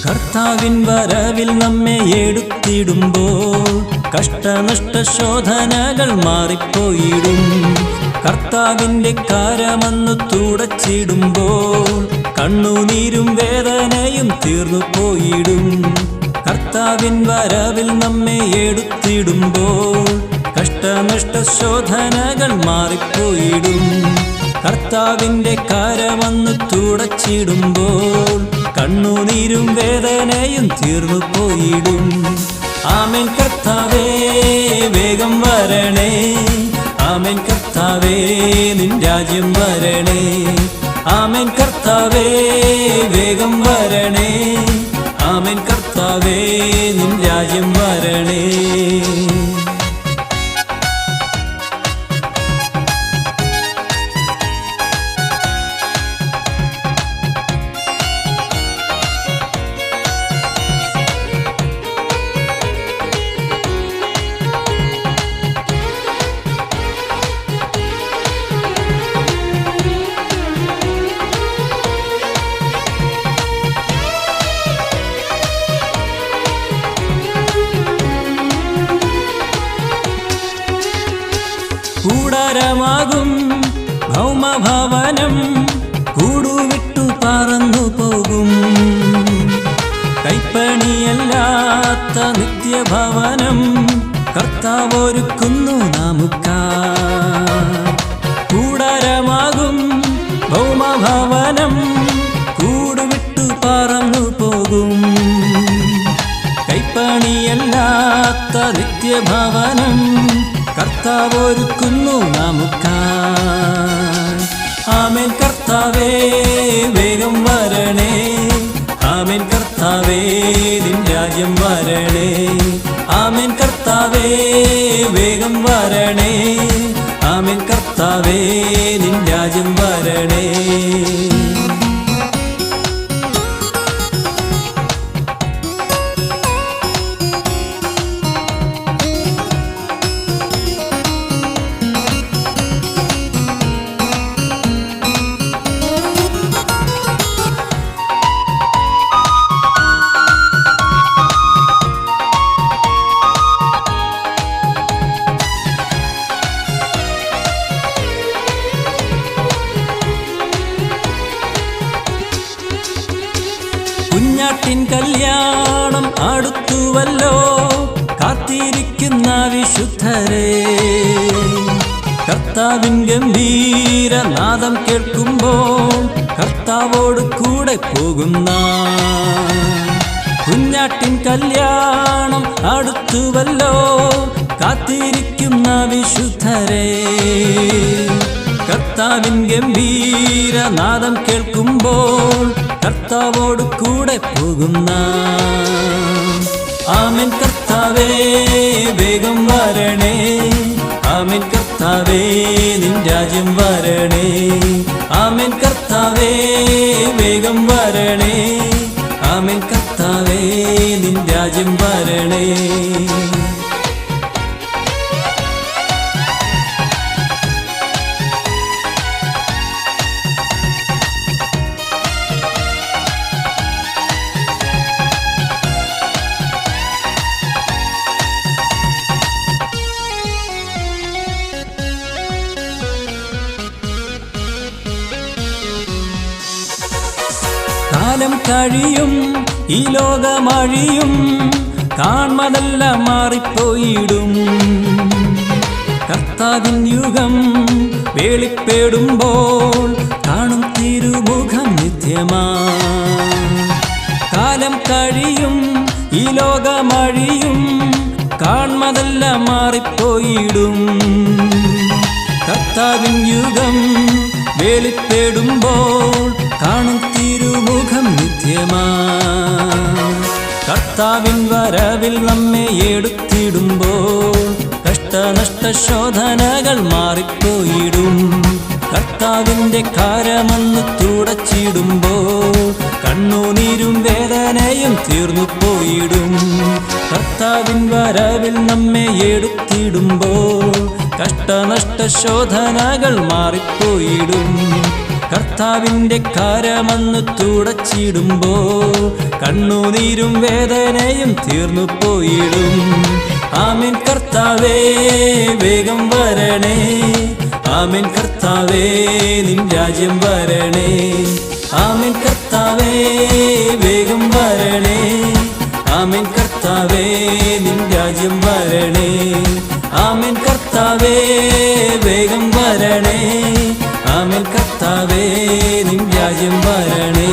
കർത്താവിൻ വരവിൽ നമ്മെ എടുത്തിടുമ്പോൾ കഷ്ടനഷ്ട ശോധനകൾ മാറിപ്പോയിടും. കർത്താവിൻ്റെ കരമന്നു തുടച്ചിടുമ്പോൾ കണ്ണുനീരും വേദനയും തീർന്നു പോയിടും. കർത്താവിൻ വരവിൽ നമ്മെ എടുത്തിടുമ്പോൾ കഷ്ടനഷ്ട ശോധനകൾ മാറിപ്പോയിടും. കർത്താവിൻ്റെ കരമന്നു തുടച്ചിടുമ്പോൾ കണ്ണുനീരും വേദനയും തീർന്നു പോയിടും. ആമേൻ കർത്താവേ വേഗം വരണേ, ആമേൻ കർത്താവേ നിൻ രാജ്യം വരണേ. ആമേൻ കർത്താവേ വേഗം വരണേ, ആമേൻ കർത്താവേ നിൻ രാജ്യം വരണേ. കൂടാരമാകും ഭൗമഭവനം കൂടുവിട്ടു പറന്നു പോകും. കൈപ്പണിയല്ലാത്ത നിത്യഭവനം കർത്താവൊരുക്കുന്നു നമുക്കായി. കൂടാരമാകും ഭൗമഭവനം കൂടുവിട്ടു പറന്നു പോകും. കൈപ്പണിയല്ലാത്ത നിത്യഭവനം കർത്താവൊരുക്കുന്നു നമുക്കായി. ആമേൻ കർത്താവേ വേഗം വരണേ, ആമേൻ കർത്താവേ നിൻ രാജ്യം വരണേ. ആമേൻ കർത്താവേ വേഗം വരണേ, ആമേൻ കർത്താവേ നിൻ രാജ്യം വരണേ. കുഞ്ഞാട്ടിൻ കല്യാണം അടുത്തുവല്ലോ, കാത്തിരിക്കുന്ന വിശുദ്ധരെ. കർത്താവിൻ ഗംഭീരനാദം കേൾക്കുമ്പോൾ കർത്താവോട് കൂടെ പോകുന്ന. കുഞ്ഞാട്ടിൻ കല്യാണം അടുത്തുവല്ലോ, കാത്തിരിക്കുന്ന വിശുദ്ധരെ. കർത്താവിൻ ഗംഭീരനാദം കേൾക്കുമ്പോൾ കർത്താവോട് കൂടെ പോകുന്ന. ആമേൻ കർത്താവേ വേഗം വരണേ, ആമേൻ കർത്താവേ നിൻ രാജ്യം വരണേ. ആമേൻ കർത്താവേ വേഗം വരണേ, ആമേൻ കർത്താവേ നിൻ രാജ്യം വരണേ. കാലം കഴിയും ഈ ലോകമഴിയും, കാൺമതെല്ലാം മാറിപ്പോയിടും. കർത്താവിൻ യുഗം വെളിപ്പെടുമ്പോൾ കാണും തിരുമുഖം നിത്യമാ. കാലം കഴിയും ഈ ലോകമഴിയും, കാൺമതെല്ലാം മാറിപ്പോയിടും. കർത്താവിൻ യുഗം വെളിപ്പെടുമ്പോൾ കാണും തിരുമുഖം നിത്യമാ. കർത്താവിൻ വരവിൽ നമ്മെ എടുത്തിടുമ്പോൾ കഷ്ടനഷ്ട ശോധനകൾ മാറിപ്പോയിടും. കർത്താവിൻ്റെ കരമന്നു തുടച്ചിടുമ്പോൾ കണ്ണുനീരും വേദനയും തീർന്നു പോയിടും. കർത്താവിൻ വരവിൽ നമ്മെ എടുത്തിടുമ്പോൾ കഷ്ടനഷ്ട ശോധനകൾ മാറിപ്പോയിടും. കർത്താവിൻ്റെ കരമന്ന് തുടച്ചിടുമ്പോൾ കണ്ണുനീരും വേദനയും തീർന്നു പോയിടും. ആമേൻ കർത്താവേ വേഗം വരണേ, ആമേൻ കർത്താവേ നിൻ രാജ്യം വരണേ. ആമേൻ കർത്താവേ വേഗം വരണേ, ആമേൻ കർത്താവേ നിൻ രാജ്യം വരണേ. ആമേൻ കർത്താവേ വേഗം വരണേ, ആമേൻ കർത്താവേ നിൻ രാജ്യം വരണേ.